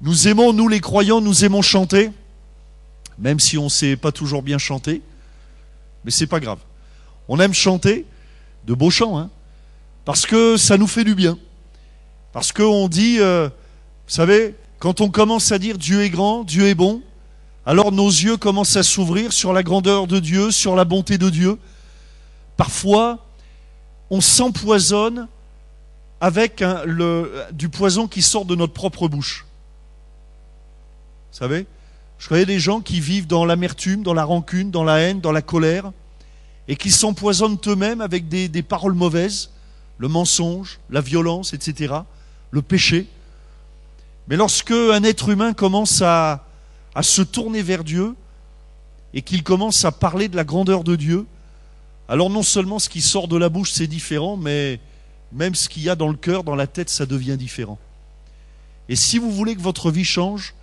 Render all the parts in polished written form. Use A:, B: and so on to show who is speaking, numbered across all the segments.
A: Nous aimons, nous les croyants, nous aimons chanter, même si on ne sait pas toujours bien chanter, mais c'est pas grave. On aime chanter, de beaux chants, hein, parce que ça nous fait du bien. Parce qu'on dit, vous savez, quand on commence à dire Dieu est grand, Dieu est bon, alors nos yeux commencent à s'ouvrir sur la grandeur de Dieu, sur la bonté de Dieu. Parfois, on s'empoisonne avec du poison qui sort de notre propre bouche. Vous savez, je connais des gens qui vivent dans l'amertume, dans la rancune, dans la haine, dans la colère, et qui s'empoisonnent eux-mêmes avec des paroles mauvaises, le mensonge, la violence, etc., le péché. Mais lorsque un être humain commence à se tourner vers Dieu, et qu'il commence à parler de la grandeur de Dieu, alors non seulement ce qui sort de la bouche c'est différent, mais même ce qu'il y a dans le cœur, dans la tête, ça devient différent. Et si vous voulez que votre vie change,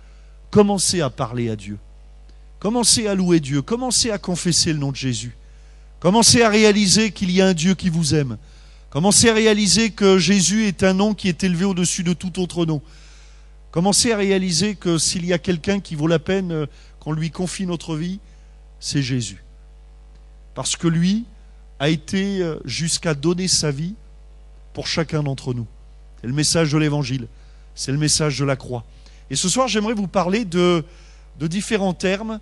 A: commencez à parler à Dieu. Commencez à louer Dieu. Commencez à confesser le nom de Jésus. Commencez à réaliser qu'il y a un Dieu qui vous aime. Commencez à réaliser que Jésus est un nom qui est élevé au-dessus de tout autre nom. Commencez à réaliser que s'il y a quelqu'un qui vaut la peine qu'on lui confie notre vie, c'est Jésus. Parce que lui a été jusqu'à donner sa vie pour chacun d'entre nous. C'est le message de l'Évangile. C'est le message de la croix. Et ce soir, j'aimerais vous parler de différents termes,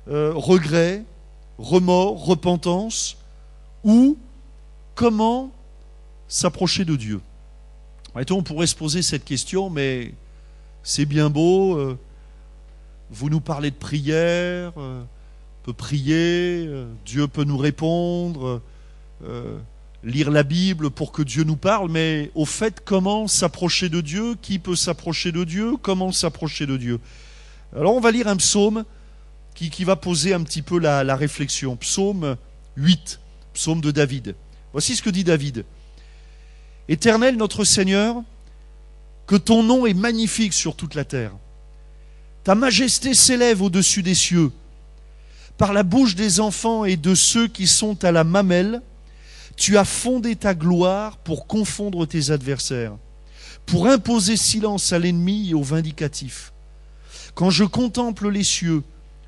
A: regret, remords, repentance, ou comment s'approcher de Dieu. On pourrait se poser cette question, mais c'est bien beau, vous nous parlez de prière, on peut prier, Dieu peut nous répondre, lire la Bible pour que Dieu nous parle, mais au fait, comment s'approcher de Dieu? Qui peut s'approcher de Dieu? Comment s'approcher de Dieu? Alors on va lire un psaume qui va poser un petit peu la réflexion. Psaume 8, psaume de David. Voici ce que dit David. « Éternel notre Seigneur, que ton nom est magnifique sur toute la terre. Ta majesté s'élève au-dessus des cieux. Par la bouche des enfants et de ceux qui sont à la mamelle, tu as fondé ta gloire pour confondre tes adversaires, pour imposer silence à l'ennemi et au vindicatif. Quand je contemple les cieux,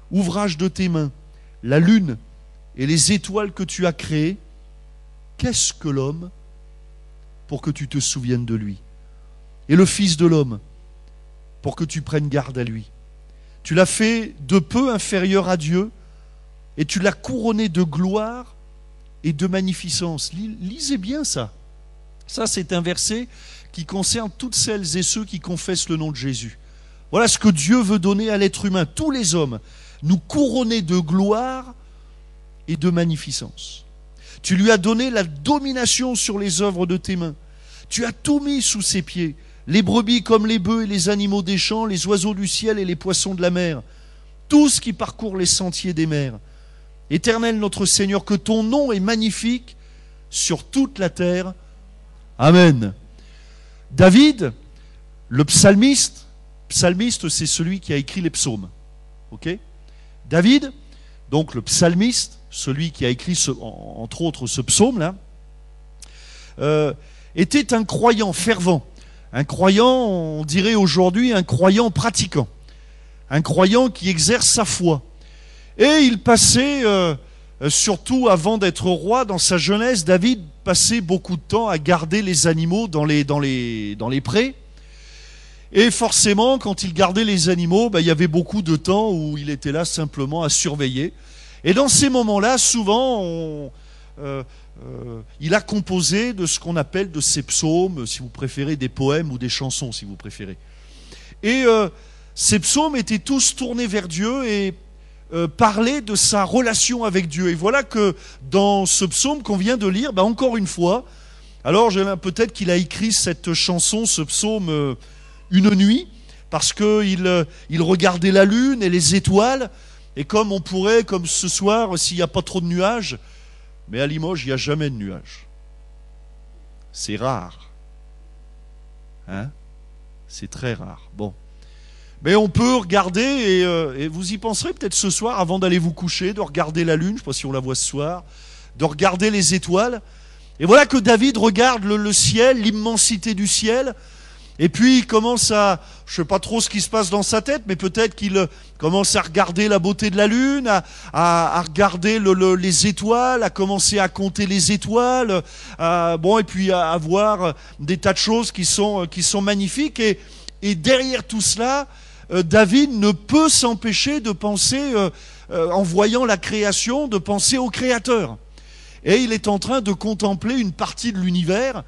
A: ouvrage de tes mains, la lune et les étoiles que tu as créées, qu'est-ce que l'homme pour que tu te souviennes de lui? Et le Fils de l'homme pour que tu prennes garde à lui? Tu l'as fait de peu inférieur à Dieu et tu l'as couronné de gloire et de magnificence. Lisez bien ça. Ça, c'est un verset qui concerne toutes celles et ceux qui confessent le nom de Jésus. Voilà ce que Dieu veut donner à l'être humain, tous les hommes, nous couronner de gloire et de magnificence. Tu lui as donné la domination sur les œuvres de tes mains. Tu as tout mis sous ses pieds, les brebis comme les bœufs et les animaux des champs, les oiseaux du ciel et les poissons de la mer, tout ce qui parcourt les sentiers des mers. Éternel notre Seigneur, que ton nom est magnifique sur toute la terre. Amen. David, le psalmiste c'est celui qui a écrit les psaumes. Ok? David, donc le psalmiste, celui qui a écrit entre autres ce psaume-là, était un croyant fervent. Un croyant, on dirait aujourd'hui, un croyant pratiquant. Un croyant qui exerce sa foi. Et il passait, surtout avant d'être roi, dans sa jeunesse, David passait beaucoup de temps à garder les animaux dans les prés. Et forcément, quand il gardait les animaux, il y avait beaucoup de temps où il était là simplement à surveiller. Et dans ces moments-là, souvent, il a composé de ce qu'on appelle de ses psaumes, si vous préférez, des poèmes ou des chansons, si vous préférez. Et ces psaumes étaient tous tournés vers Dieu et parlaient de sa relation avec Dieu. Et voilà que dans ce psaume qu'on vient de lire, encore une fois, alors peut-être qu'il a écrit cette chanson, ce psaume, une nuit, parce qu'il regardait la lune et les étoiles, et comme on pourrait, comme ce soir, s'il n'y a pas trop de nuages, mais à Limoges, il n'y a jamais de nuages. C'est rare. Hein? C'est très rare. Bon. Mais on peut regarder, et vous y penserez peut-être ce soir, avant d'aller vous coucher, de regarder la lune, je ne sais pas si on la voit ce soir, de regarder les étoiles. Et voilà que David regarde le ciel, l'immensité du ciel, Et puis il commence à, je sais pas trop ce qui se passe dans sa tête, mais peut-être qu'il commence à regarder la beauté de la lune, à regarder les étoiles, à commencer à compter les étoiles, et puis à voir des tas de choses qui sont magnifiques. Et derrière tout cela, David ne peut s'empêcher de penser, en voyant la création, de penser au Créateur. Et il est en train de contempler une partie de l'univers.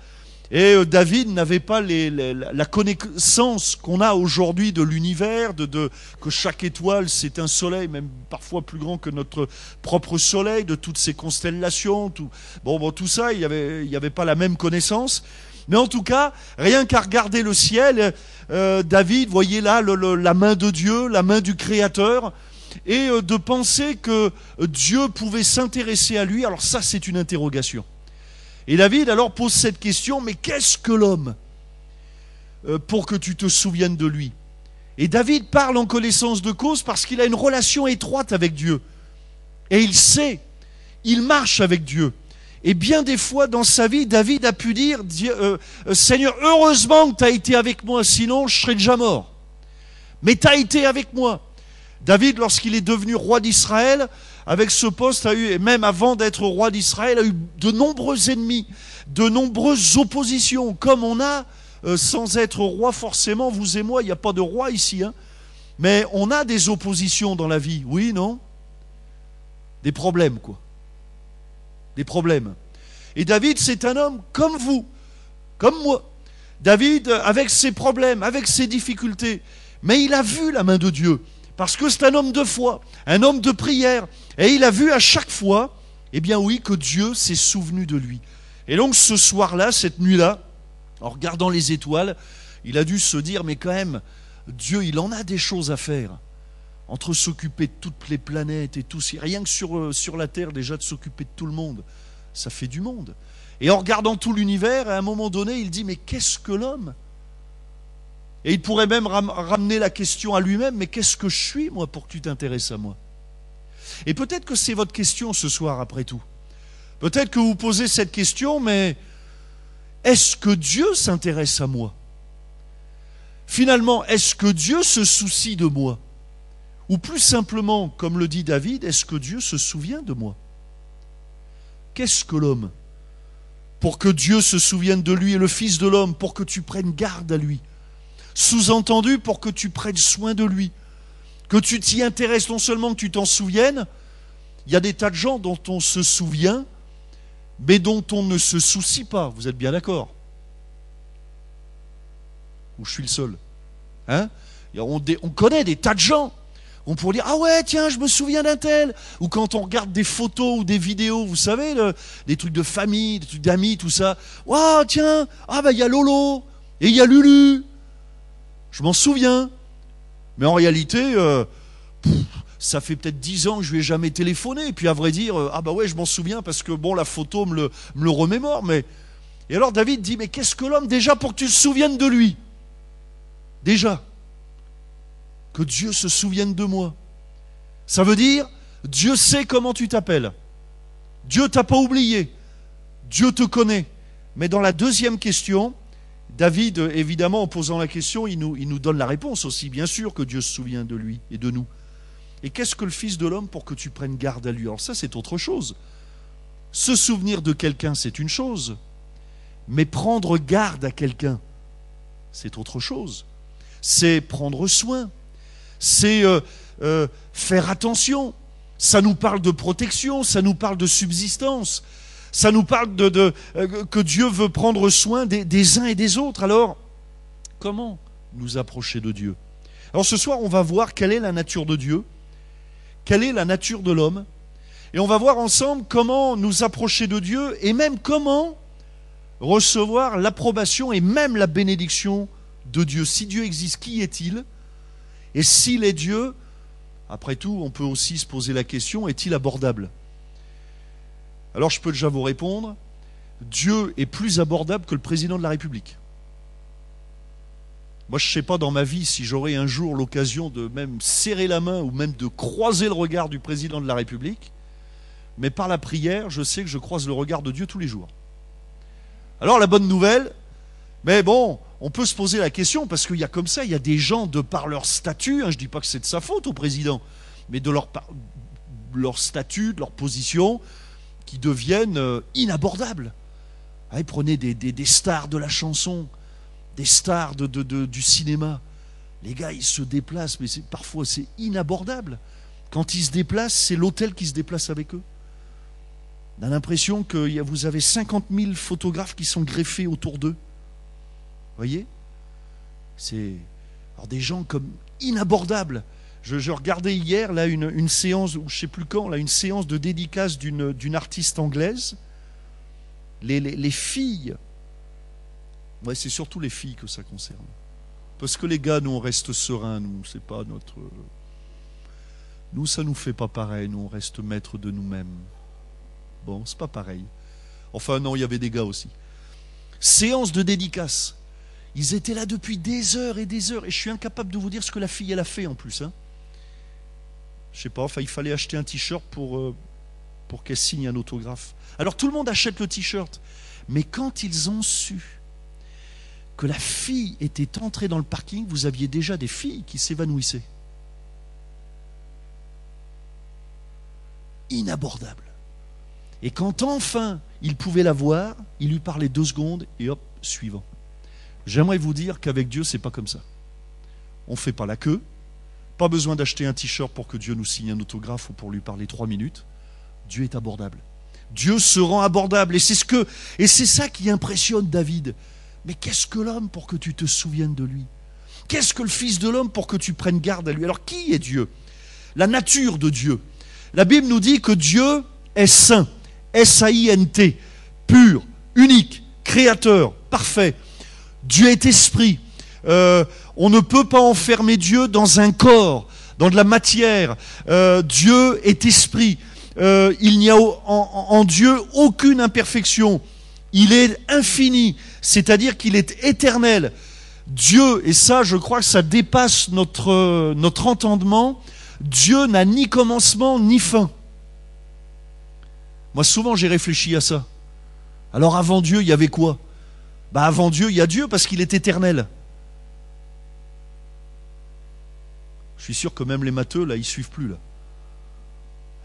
A: Et David n'avait pas la connaissance qu'on a aujourd'hui de l'univers, que chaque étoile c'est un soleil, même parfois plus grand que notre propre soleil, de toutes ces constellations. Tout ça, il y avait pas la même connaissance. Mais en tout cas, rien qu'à regarder le ciel, David voyait là la main de Dieu, la main du Créateur, et de penser que Dieu pouvait s'intéresser à lui. Alors ça, c'est une interrogation. Et David alors pose cette question, mais qu'est-ce que l'homme pour que tu te souviennes de lui? Et David parle en connaissance de cause parce qu'il a une relation étroite avec Dieu. Et il sait, il marche avec Dieu. Et bien des fois dans sa vie, David a pu dire, Seigneur, heureusement que tu as été avec moi, sinon je serais déjà mort. Mais tu as été avec moi. David, lorsqu'il est devenu roi d'Israël, avec ce poste, et même avant d'être roi d'Israël, a eu de nombreux ennemis, de nombreuses oppositions, comme on a, sans être roi forcément, vous et moi, il n'y a pas de roi ici, hein, mais on a des oppositions dans la vie, oui, non? Des problèmes, quoi. Des problèmes. Et David, c'est un homme comme vous, comme moi. David, avec ses problèmes, avec ses difficultés, mais il a vu la main de Dieu. Parce que c'est un homme de foi, un homme de prière. Et il a vu à chaque fois, eh bien oui, que Dieu s'est souvenu de lui. Et donc ce soir-là, cette nuit-là, en regardant les étoiles, il a dû se dire, mais quand même, Dieu, il en a des choses à faire. Entre s'occuper de toutes les planètes et tout, rien que sur la Terre, déjà de s'occuper de tout le monde, ça fait du monde. Et en regardant tout l'univers, à un moment donné, il dit, mais qu'est-ce que l'homme ? Et il pourrait même ramener la question à lui-même, mais qu'est-ce que je suis, moi, pour que tu t'intéresses à moi? Et peut-être que c'est votre question ce soir, après tout. Peut-être que vous posez cette question, mais est-ce que Dieu s'intéresse à moi? Finalement, est-ce que Dieu se soucie de moi? Ou plus simplement, comme le dit David, est-ce que Dieu se souvient de moi? Qu'est-ce que l'homme? Pour que Dieu se souvienne de lui, et le Fils de l'homme, pour que tu prennes garde à lui. Sous-entendu, pour que tu prennes soin de lui, que tu t'y intéresses, non seulement que tu t'en souviennes. Il y a des tas de gens dont on se souvient, mais dont on ne se soucie pas. Vous êtes bien d'accord? Ou je suis le seul? Hein? On connaît des tas de gens. On pourrait dire, ah ouais, tiens, je me souviens d'un tel. Ou quand on regarde des photos ou des vidéos, vous savez, des trucs de famille, des trucs d'amis, tout ça. Waouh, tiens, il y a Lolo, et il y a Lulu. Je m'en souviens. Mais en réalité, ça fait peut-être 10 ans que je lui ai jamais téléphoné. Et puis à vrai dire, je m'en souviens parce que la photo me le remémore. Mais... Et alors David dit, mais qu'est-ce que l'homme déjà pour que tu te souviennes de lui? Déjà. Que Dieu se souvienne de moi. Ça veut dire, Dieu sait comment tu t'appelles. Dieu t'a pas oublié. Dieu te connaît. Mais dans la deuxième question, David, évidemment, en posant la question, il nous donne la réponse aussi. Bien sûr que Dieu se souvient de lui et de nous. Et qu'est-ce que le Fils de l'homme pour que tu prennes garde à lui? Alors ça, c'est autre chose. Se souvenir de quelqu'un, c'est une chose. Mais prendre garde à quelqu'un, c'est autre chose. C'est prendre soin. C'est faire attention. Ça nous parle de protection, ça nous parle de subsistance. Ça nous parle que Dieu veut prendre soin des uns et des autres. Alors, comment nous approcher de Dieu? Alors ce soir, on va voir quelle est la nature de Dieu, quelle est la nature de l'homme, et on va voir ensemble comment nous approcher de Dieu, et même comment recevoir l'approbation et même la bénédiction de Dieu. Si Dieu existe, qui est-il? Et s'il est Dieu, après tout, on peut aussi se poser la question, est-il abordable? Alors je peux déjà vous répondre, Dieu est plus abordable que le président de la République. Moi je ne sais pas dans ma vie si j'aurai un jour l'occasion de même serrer la main ou même de croiser le regard du président de la République, mais par la prière, je sais que je croise le regard de Dieu tous les jours. Alors la bonne nouvelle, mais bon, on peut se poser la question, parce qu'il y a comme ça, il y a des gens, de par leur statut, je ne dis pas que c'est de sa faute au président, mais de leur statut, de leur position, qui deviennent inabordables. Prenez des stars de la chanson, des stars du cinéma. Les gars, ils se déplacent, mais parfois c'est inabordable. Quand ils se déplacent, c'est l'hôtel qui se déplace avec eux. On a l'impression que vous avez 50 000 photographes qui sont greffés autour d'eux. Vous voyez? C'est des gens comme inabordables. Je regardais hier là une séance, ou je ne sais plus quand, là, une séance de dédicace d'une artiste anglaise. Les filles, ouais, c'est surtout les filles que ça concerne. Parce que les gars, nous, on reste sereins, nous, c'est pas notre... Nous, ça nous fait pas pareil, nous, on reste maîtres de nous-mêmes. Bon, c'est pas pareil. Enfin, non, il y avait des gars aussi. Séance de dédicace. Ils étaient là depuis des heures, et je suis incapable de vous dire ce que la fille, elle a fait en plus. Je sais pas, enfin, il fallait acheter un t-shirt pour qu'elle signe un autographe. Alors, tout le monde achète le t-shirt. Mais quand ils ont su que la fille était entrée dans le parking, vous aviez déjà des filles qui s'évanouissaient. Inabordable. Et quand enfin il pouvait la voir, il lui parlait 2 secondes et hop, suivant. J'aimerais vous dire qu'avec Dieu, c'est pas comme ça. On ne fait pas la queue, pas besoin d'acheter un t-shirt pour que Dieu nous signe un autographe ou pour lui parler 3 minutes. Dieu est abordable. Dieu se rend abordable et c'est ça qui impressionne David. Mais qu'est-ce que l'homme pour que tu te souviennes de lui? Qu'est-ce que le Fils de l'homme pour que tu prennes garde à lui? Alors qui est Dieu? La nature de Dieu. La Bible nous dit que Dieu est saint, S-A-I-N-T, pur, unique, créateur, parfait. Dieu est esprit. On ne peut pas enfermer Dieu dans un corps, dans de la matière. Dieu est esprit. Il n'y a en Dieu aucune imperfection. Il est infini, c'est-à-dire qu'il est éternel. Dieu, et ça, je crois que ça dépasse notre entendement, Dieu n'a ni commencement ni fin. Moi, souvent, j'ai réfléchi à ça. Alors, avant Dieu, il y avait quoi? Avant Dieu, il y a Dieu parce qu'il est éternel. Je suis sûr que même les matheux, là, ils suivent plus, là.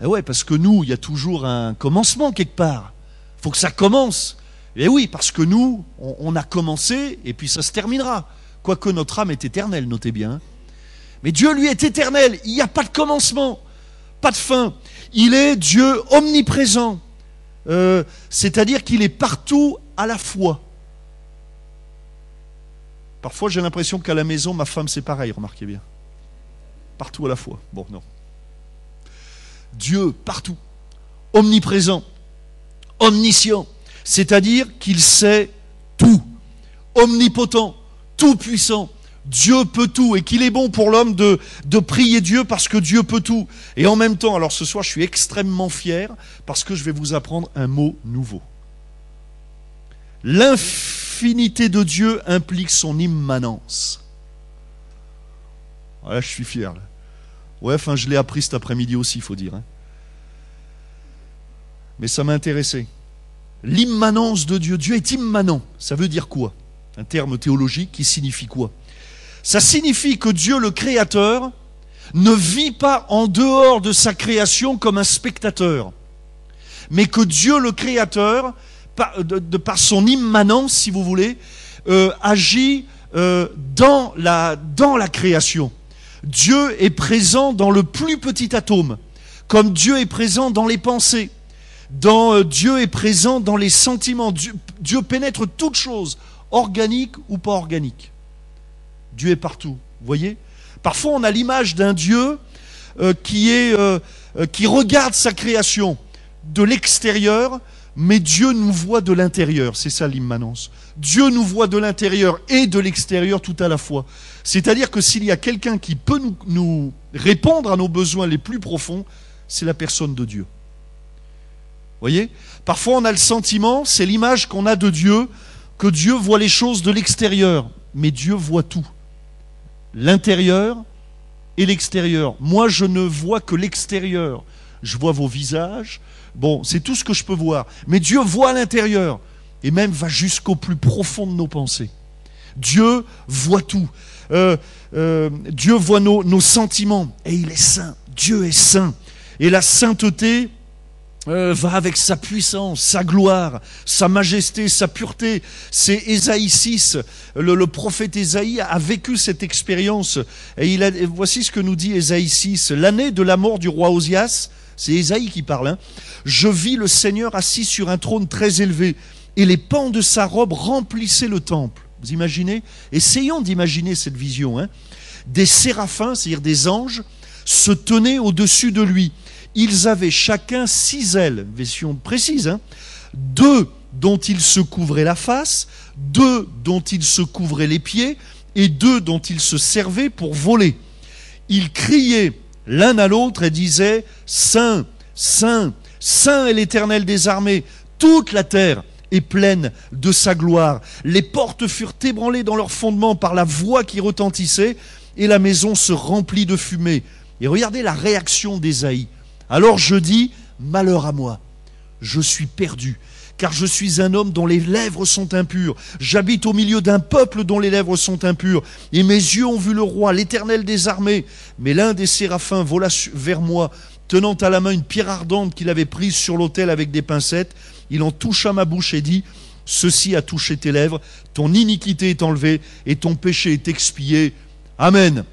A: Eh ouais, parce que nous, il y a toujours un commencement quelque part. Il faut que ça commence. Et oui, parce que nous, on a commencé et puis ça se terminera. Quoique notre âme est éternelle, notez bien. Mais Dieu, lui, est éternel. Il n'y a pas de commencement, pas de fin. Il est Dieu omniprésent. C'est-à-dire qu'il est partout à la fois. Parfois, j'ai l'impression qu'à la maison, ma femme, c'est pareil, remarquez bien. Partout à la fois. Bon, non. Dieu, partout. Omniprésent. Omniscient. C'est-à-dire qu'il sait tout. Omnipotent. Tout-puissant. Dieu peut tout et qu'il est bon pour l'homme de prier Dieu parce que Dieu peut tout. Et en même temps, alors ce soir, je suis extrêmement fier parce que je vais vous apprendre un mot nouveau. L'infinité de Dieu implique son immanence. Voilà, je suis fier. Là. Ouais, enfin, je l'ai appris cet après-midi aussi, il faut dire. Mais ça m'a intéressé. L'immanence de Dieu. Dieu est immanent. Ça veut dire quoi? Un terme théologique qui signifie quoi? Ça signifie que Dieu, le Créateur, ne vit pas en dehors de sa création comme un spectateur, mais que Dieu, le Créateur, par son immanence, si vous voulez, agit dans la création. Dieu est présent dans le plus petit atome, comme Dieu est présent dans les pensées. Dieu est présent dans les sentiments. Dieu pénètre toutes choses, organiques ou pas organiques. Dieu est partout, vous voyez? Parfois, on a l'image d'un Dieu qui regarde sa création de l'extérieur, mais Dieu nous voit de l'intérieur. C'est ça l'immanence. Dieu nous voit de l'intérieur et de l'extérieur tout à la fois. C'est-à-dire que s'il y a quelqu'un qui peut nous répondre à nos besoins les plus profonds, c'est la personne de Dieu. Vous voyez? Parfois, on a le sentiment, c'est l'image qu'on a de Dieu, que Dieu voit les choses de l'extérieur, mais Dieu voit tout. L'intérieur et l'extérieur. Moi, je ne vois que l'extérieur. Je vois vos visages. Bon, c'est tout ce que je peux voir. Mais Dieu voit l'intérieur et même va jusqu'au plus profond de nos pensées. Dieu voit tout. Dieu voit nos sentiments et il est saint. Dieu est saint. Et la sainteté va avec sa puissance, sa gloire, sa majesté, sa pureté. C'est Ésaïe 6, le prophète Ésaïe a vécu cette expérience. Et voici ce que nous dit Ésaïe 6. L'année de la mort du roi Osias, c'est Ésaïe qui parle, hein. Je vis le Seigneur assis sur un trône très élevé, et les pans de sa robe remplissaient le temple. Vous imaginez? Essayons d'imaginer cette vision, hein. Des séraphins, c'est-à-dire des anges, se tenaient au-dessus de lui. Ils avaient chacun 6 ailes, version précise, hein, 2 dont ils se couvraient la face, 2 dont ils se couvraient les pieds, et 2 dont ils se servaient pour voler. Ils criaient l'un à l'autre et disaient « Saint, Saint, Saint est l'Éternel des armées, toute la terre est pleine de sa gloire. » Les portes furent ébranlées dans leur fondement par la voix qui retentissait, et la maison se remplit de fumée. Et regardez la réaction d'Ésaïe. Alors je dis, malheur à moi, je suis perdu, car je suis un homme dont les lèvres sont impures. J'habite au milieu d'un peuple dont les lèvres sont impures. Et mes yeux ont vu le roi, l'Éternel des armées. Mais l'un des séraphins vola vers moi, tenant à la main une pierre ardente qu'il avait prise sur l'autel avec des pincettes. Il en toucha ma bouche et dit, ceci a touché tes lèvres, ton iniquité est enlevée et ton péché est expié. Amen.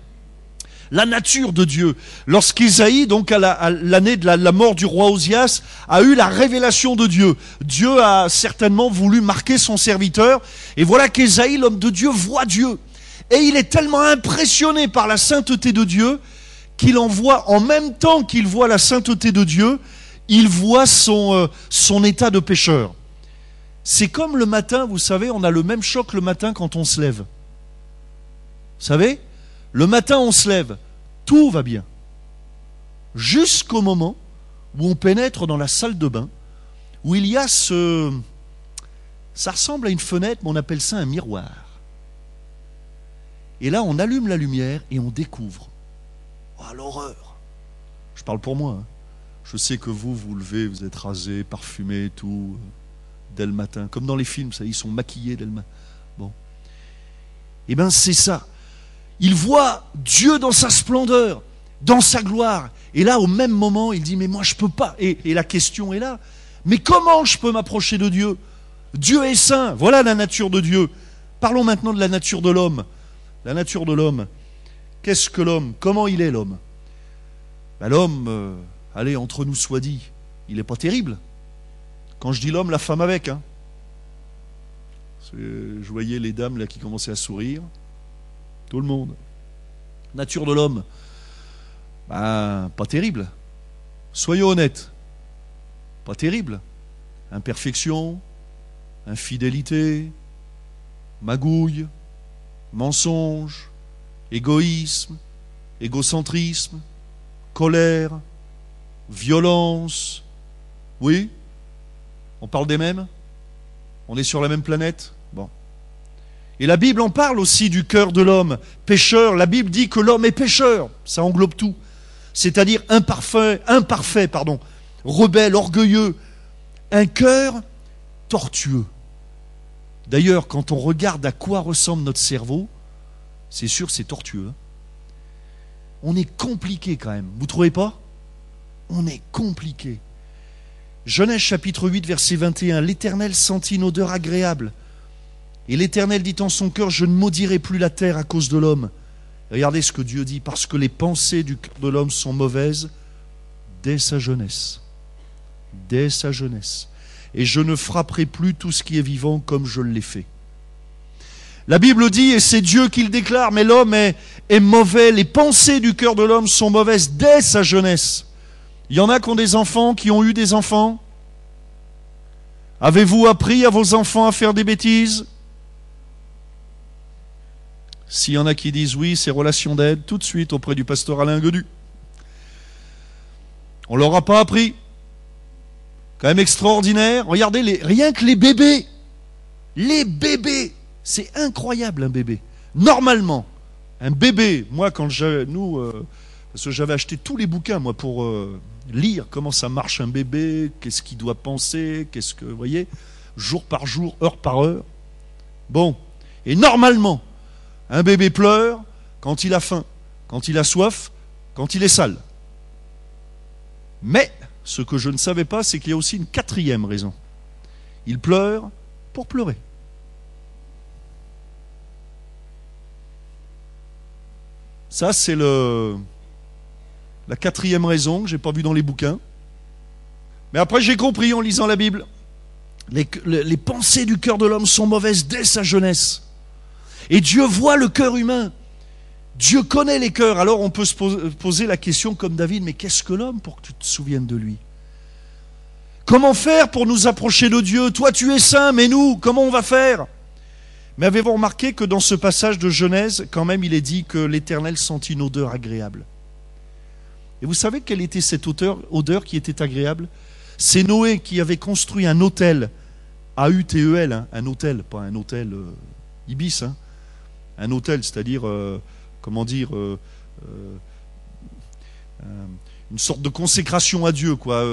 A: La nature de Dieu. Lorsqu'Ésaïe, donc à l'année de la mort du roi Osias, a eu la révélation de Dieu, Dieu a certainement voulu marquer son serviteur, et voilà qu'Ésaïe, l'homme de Dieu, voit Dieu. Et il est tellement impressionné par la sainteté de Dieu, qu'il en voit, en même temps qu'il voit la sainteté de Dieu, il voit son état de pécheur. C'est comme le matin, vous savez, on a le même choc le matin quand on se lève. Vous savez ? Le matin, on se lève, tout va bien. Jusqu'au moment où on pénètre dans la salle de bain, où il y a ça ressemble à une fenêtre, mais on appelle ça un miroir. Et là, on allume la lumière et on découvre. Oh, l'horreur. Je parle pour moi, hein. Je sais que vous levez, vous êtes rasé, parfumé et tout, dès le matin. Comme dans les films, ça, ils sont maquillés dès le matin. Bon. Eh bien, c'est ça. Il voit Dieu dans sa splendeur, dans sa gloire. Et là, au même moment, il dit, mais moi, je peux pas. Et la question est là. Mais comment je peux m'approcher de Dieu? Dieu est saint. Voilà la nature de Dieu. Parlons maintenant de la nature de l'homme. La nature de l'homme. Qu'est-ce que l'homme? Comment il est, l'homme? Ben, l'homme, allez, entre nous soit dit, il n'est pas terrible. Quand je dis l'homme, la femme avec, hein. Je voyais les dames là qui commençaient à sourire. Tout le monde. Nature de l'homme, ben, pas terrible. Soyons honnêtes. Pas terrible. Imperfection, infidélité, magouille, mensonge, égoïsme, égocentrisme, colère, violence. Oui? On parle des mêmes? On est sur la même planète? Bon. Et la Bible en parle aussi du cœur de l'homme, pécheur. La Bible dit que l'homme est pécheur, ça englobe tout. C'est-à-dire imparfait, rebelle, orgueilleux, un cœur tortueux. D'ailleurs, quand on regarde à quoi ressemble notre cerveau, c'est sûr, c'est tortueux. On est compliqué quand même, vous trouvez pas? On est compliqué. Genèse chapitre 8, verset 21, l'Éternel sentit une odeur agréable. Et l'Éternel dit en son cœur, je ne maudirai plus la terre à cause de l'homme. Regardez ce que Dieu dit, parce que les pensées du cœur de l'homme sont mauvaises dès sa jeunesse. Dès sa jeunesse. Et je ne frapperai plus tout ce qui est vivant comme je l'ai fait. La Bible dit, et c'est Dieu qui le déclare, mais l'homme est mauvais. Les pensées du cœur de l'homme sont mauvaises dès sa jeunesse. Il y en a qui ont des enfants, qui ont eu des enfants. Avez-vous appris à vos enfants à faire des bêtises? S'il y en a qui disent oui, c'est relation d'aide, tout de suite auprès du pasteur Alain Guedu. On ne leur a pas appris. Quand même extraordinaire. Regardez, rien que les bébés. Les bébés. C'est incroyable un bébé. Normalement, un bébé, moi quand parce que j'avais acheté tous les bouquins moi pour lire comment ça marche un bébé, qu'est-ce qu'il doit penser, vous voyez, jour par jour, heure par heure. Bon, Et normalement, un bébé pleure quand il a faim, quand il a soif, quand il est sale. Mais ce que je ne savais pas, c'est qu'il y a aussi une quatrième raison. Il pleure pour pleurer. Ça, c'est la quatrième raison que je n'ai pas vue dans les bouquins. Mais après, j'ai compris en lisant la Bible. Les pensées du cœur de l'homme sont mauvaises dès sa jeunesse. Et Dieu voit le cœur humain. Dieu connaît les cœurs. Alors on peut se poser la question comme David, mais qu'est-ce que l'homme pour que tu te souviennes de lui? Comment faire pour nous approcher de Dieu? Toi tu es saint, mais nous, comment on va faire? Mais avez-vous remarqué que dans ce passage de Genèse, quand même, il est dit que l'Éternel sentit une odeur agréable. Et vous savez quelle était cette odeur qui était agréable? C'est Noé qui avait construit un autel, A-U-T-E-L, hein, un autel, pas un hôtel Ibis, hein, un autel, c'est-à-dire, une sorte de consécration à Dieu, quoi.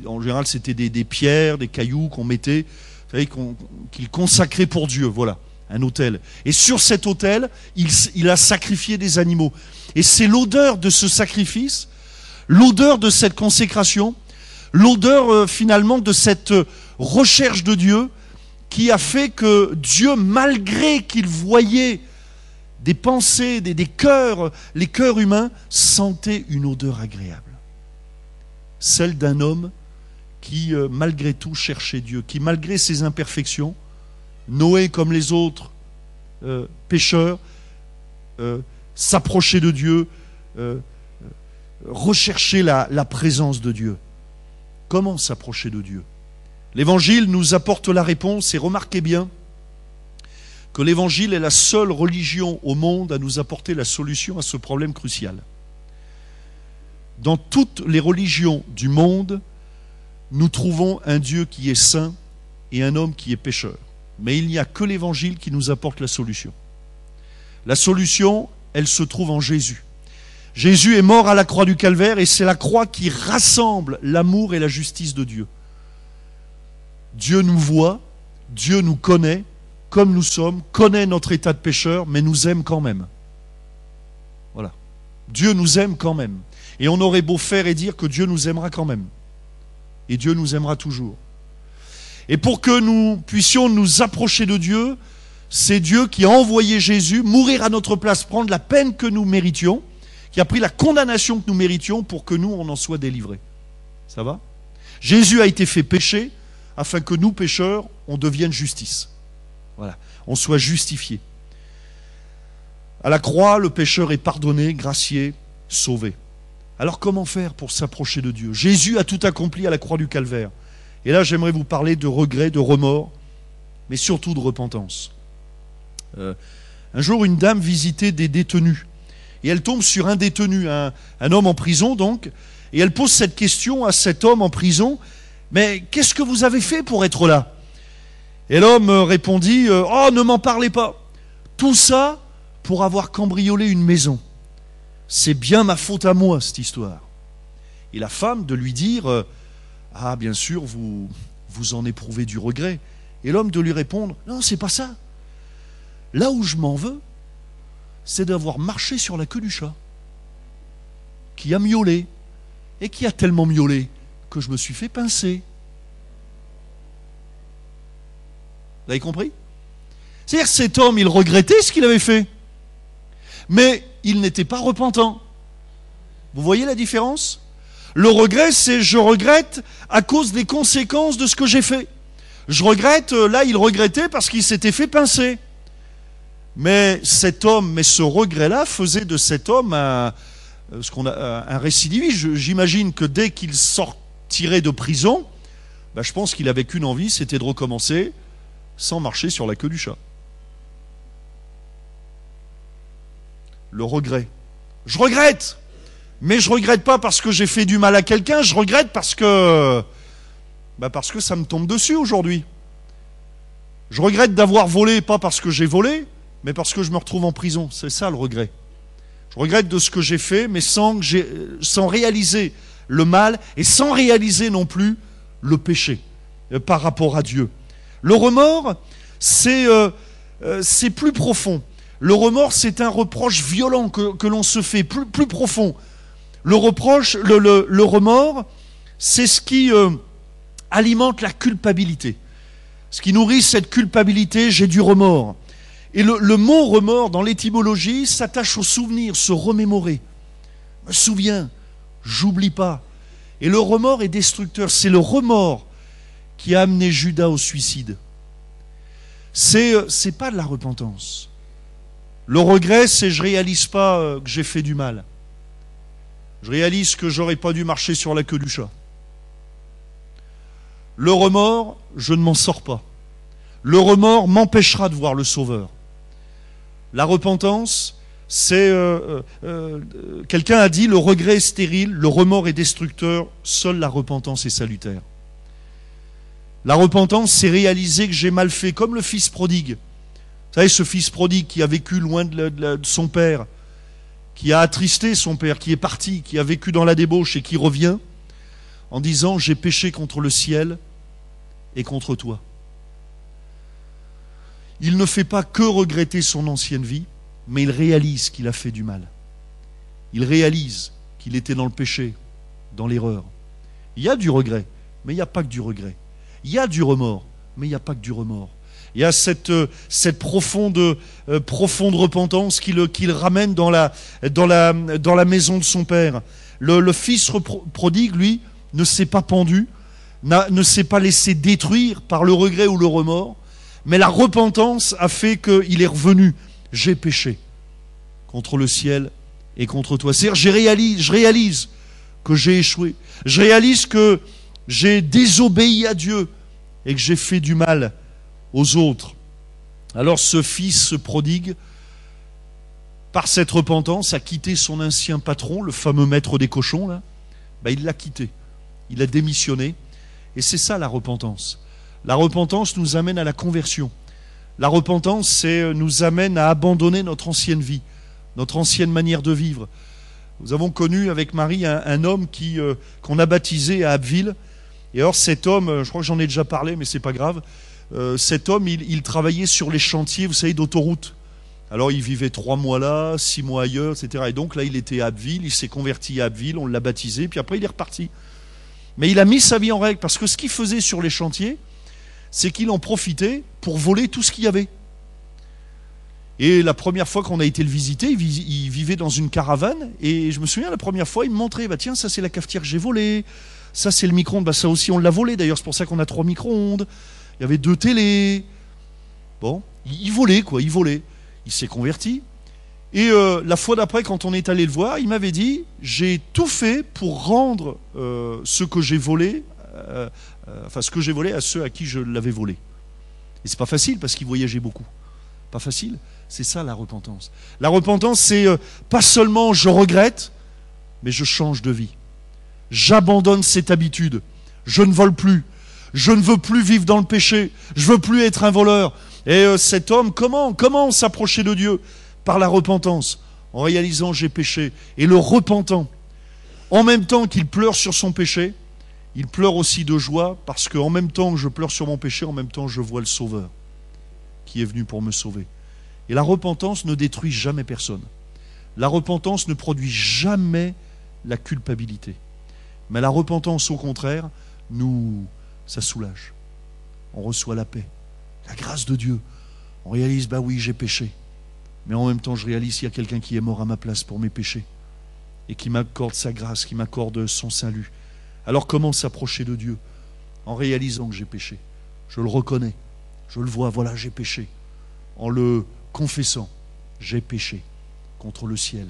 A: En général, c'était des pierres, des cailloux qu'on mettait, vous savez, qu'il consacrait pour Dieu, voilà, un autel. Et sur cet autel, il a sacrifié des animaux. Et c'est l'odeur de ce sacrifice, l'odeur de cette consécration, l'odeur finalement de cette recherche de Dieu qui a fait que Dieu, malgré qu'il voyait des pensées, des cœurs, les cœurs humains, sentait une odeur agréable. Celle d'un homme qui, malgré tout, cherchait Dieu, qui, malgré ses imperfections, Noé comme les autres pécheurs, s'approchait de Dieu, recherchait la présence de Dieu. Comment s'approcher de Dieu? L'Évangile nous apporte la réponse, et remarquez bien que l'Évangile est la seule religion au monde à nous apporter la solution à ce problème crucial. Dans toutes les religions du monde, nous trouvons un Dieu qui est saint et un homme qui est pécheur. Mais il n'y a que l'Évangile qui nous apporte la solution. La solution, elle se trouve en Jésus. Jésus est mort à la croix du Calvaire et c'est la croix qui rassemble l'amour et la justice de Dieu. Dieu nous voit, Dieu nous connaît comme nous sommes, connaît notre état de pécheur, mais nous aime quand même. Voilà. Dieu nous aime quand même. Et on aurait beau faire et dire que Dieu nous aimera quand même. Et Dieu nous aimera toujours. Et pour que nous puissions nous approcher de Dieu, c'est Dieu qui a envoyé Jésus mourir à notre place, prendre la peine que nous méritions, qui a pris la condamnation que nous méritions pour que nous, on en soit délivrés. Ça va? Jésus a été fait péché afin que nous, pécheurs, on devienne justice. Voilà, on soit justifiés. À la croix, le pécheur est pardonné, gracié, sauvé. Alors comment faire pour s'approcher de Dieu? Jésus a tout accompli à la croix du Calvaire. Et là, j'aimerais vous parler de regret, de remords, mais surtout de repentance. Un jour, une dame visitait des détenus. Et elle tombe sur un détenu, un homme en prison donc, et elle pose cette question à cet homme en prison, « Mais qu'est-ce que vous avez fait pour être là ?» Et l'homme répondit, « Oh, ne m'en parlez pas. Tout ça pour avoir cambriolé une maison. C'est bien ma faute à moi, cette histoire. » Et la femme de lui dire, « Ah, bien sûr, vous en éprouvez du regret. » Et l'homme de lui répondre, « Non, c'est pas ça. Là où je m'en veux, c'est d'avoir marché sur la queue du chat, qui a miaulé, et qui a tellement miaulé que je me suis fait pincer. » Vous avez compris? C'est-à-dire que cet homme, il regrettait ce qu'il avait fait, mais il n'était pas repentant. Vous voyez la différence? Le regret, c'est je regrette à cause des conséquences de ce que j'ai fait. Je regrette, là, il regrettait parce qu'il s'était fait pincer. Mais ce regret-là faisait de cet homme un récidiviste. J'imagine que dès qu'il sortirait de prison, je pense qu'il avait qu'une envie, c'était de recommencer sans marcher sur la queue du chat. Le regret. Je regrette, mais je regrette pas parce que j'ai fait du mal à quelqu'un, je regrette parce que ça me tombe dessus aujourd'hui. Je regrette d'avoir volé, pas parce que j'ai volé, mais parce que je me retrouve en prison. C'est ça le regret. Je regrette de ce que j'ai fait, mais sans réaliser le mal et sans réaliser non plus le péché par rapport à Dieu. Le remords, c'est plus profond. Le remords, c'est un reproche violent que l'on se fait, plus profond. Le remords, c'est ce qui alimente la culpabilité. Ce qui nourrit cette culpabilité, j'ai du remords. Et le mot remords, dans l'étymologie, s'attache au souvenir, se remémorer. Je me souviens, j'oublie pas. Et le remords est destructeur. C'est le remords qui a amené Judas au suicide. C'est pas de la repentance. Le regret, c'est je réalise pas que j'ai fait du mal. Je réalise que j'aurais pas dû marcher sur la queue du chat. Le remords, je ne m'en sors pas. Le remords m'empêchera de voir le Sauveur. La repentance, c'est... quelqu'un a dit, le regret est stérile, le remords est destructeur, seule la repentance est salutaire. La repentance, c'est réaliser que j'ai mal fait, comme le fils prodigue. Vous savez, ce fils prodigue qui a vécu loin de son père, qui a attristé son père, qui est parti, qui a vécu dans la débauche et qui revient en disant « J'ai péché contre le ciel et contre toi ». Il ne fait pas que regretter son ancienne vie, mais il réalise qu'il a fait du mal. Il réalise qu'il était dans le péché, dans l'erreur. Il y a du regret, mais il n'y a pas que du regret. Il y a du remords, mais il n'y a pas que du remords. Il y a cette profonde repentance qui le ramène dans la maison de son père. Le fils prodigue, lui, ne s'est pas pendu, ne s'est pas laissé détruire par le regret ou le remords, mais la repentance a fait qu'il est revenu. J'ai péché contre le ciel et contre toi. C'est-à-dire, je réalise que j'ai échoué. Je réalise que j'ai désobéi à Dieu et que j'ai fait du mal aux autres. Alors ce fils prodigue, par cette repentance, a quitté son ancien patron, le fameux maître des cochons, là. Il l'a quitté. Il a démissionné. Et c'est ça la repentance. La repentance nous amène à la conversion. La repentance, nous amène à abandonner notre ancienne vie, notre ancienne manière de vivre. Nous avons connu avec Marie un homme qu'on a baptisé à Abbeville. Et alors cet homme, je crois que j'en ai déjà parlé, mais c'est pas grave. Cet homme, il travaillait sur les chantiers, vous savez, d'autoroute. Alors il vivait 3 mois là, 6 mois ailleurs, etc. Et donc là, il était à Abbeville, il s'est converti à Abbeville, on l'a baptisé, puis après il est reparti. Mais il a mis sa vie en règle, parce que ce qu'il faisait sur les chantiers, c'est qu'il en profitait pour voler tout ce qu'il y avait. Et la première fois qu'on a été le visiter, il vivait dans une caravane, et je me souviens, la première fois, il me montrait, tiens, ça c'est la cafetière que j'ai volée, ça c'est le micro-ondes, ça aussi on l'a volé, d'ailleurs c'est pour ça qu'on a 3 micro-ondes, il y avait 2 télés. Bon, il volait quoi, il volait. Il s'est converti. Et la fois d'après, quand on est allé le voir, il m'avait dit, j'ai tout fait pour rendre ce que j'ai volé, ce que j'ai volé à ceux à qui je l'avais volé. Et c'est pas facile parce qu'il voyageait beaucoup. Pas facile. C'est ça la repentance. La repentance, c'est pas seulement je regrette, mais je change de vie. J'abandonne cette habitude. Je ne vole plus. Je ne veux plus vivre dans le péché. Je veux plus être un voleur. Et cet homme, comment s'approcher de Dieu? Par la repentance, en réalisant j'ai péché. Et le repentant, en même temps qu'il pleure sur son péché, il pleure aussi de joie, parce qu'en même temps que je pleure sur mon péché, en même temps je vois le Sauveur qui est venu pour me sauver. Et la repentance ne détruit jamais personne. La repentance ne produit jamais la culpabilité. Mais la repentance, au contraire, ça soulage. On reçoit la paix, la grâce de Dieu. On réalise, oui, j'ai péché. Mais en même temps, je réalise qu'il y a quelqu'un qui est mort à ma place pour mes péchés et qui m'accorde sa grâce, qui m'accorde son salut. Alors comment s'approcher de Dieu? En réalisant que j'ai péché. Je le reconnais, je le vois, voilà, j'ai péché. En le confessant, j'ai péché contre le ciel.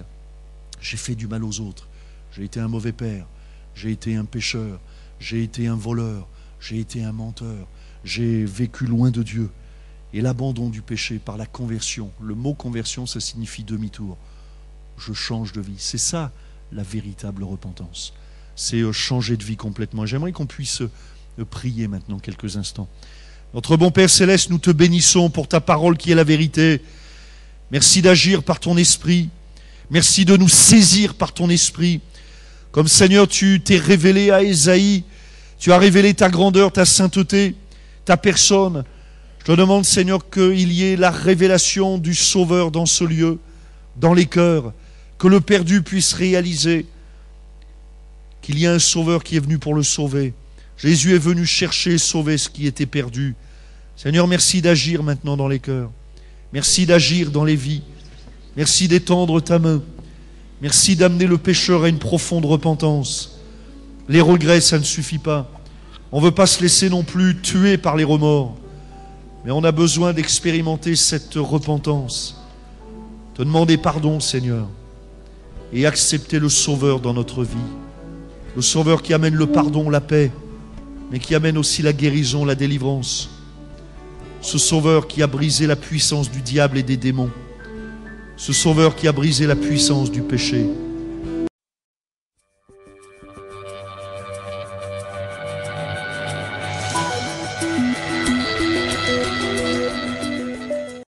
A: J'ai fait du mal aux autres. J'ai été un mauvais père. J'ai été un pécheur. J'ai été un voleur. J'ai été un menteur. J'ai vécu loin de Dieu. Et l'abandon du péché par la conversion. Le mot conversion, ça signifie demi-tour. Je change de vie. C'est ça la véritable repentance. C'est changer de vie complètement. J'aimerais qu'on puisse prier maintenant quelques instants. Notre bon Père Céleste, nous te bénissons pour ta parole qui est la vérité. Merci d'agir par ton esprit. Merci de nous saisir par ton esprit. Comme Seigneur, tu t'es révélé à Ésaïe. Tu as révélé ta grandeur, ta sainteté, ta personne. Je te demande, Seigneur, qu'il y ait la révélation du Sauveur dans ce lieu, dans les cœurs, que le perdu puisse réaliser qu'il y a un Sauveur qui est venu pour le sauver. Jésus est venu chercher et sauver ce qui était perdu. Seigneur, merci d'agir maintenant dans les cœurs. Merci d'agir dans les vies. Merci d'étendre ta main. Merci d'amener le pécheur à une profonde repentance. Les regrets, ça ne suffit pas. On ne veut pas se laisser non plus tuer par les remords. Mais on a besoin d'expérimenter cette repentance. Te demander pardon, Seigneur. Et accepter le Sauveur dans notre vie. Le Sauveur qui amène le pardon, la paix, mais qui amène aussi la guérison, la délivrance. Ce Sauveur qui a brisé la puissance du diable et des démons. Ce Sauveur qui a brisé la puissance du péché.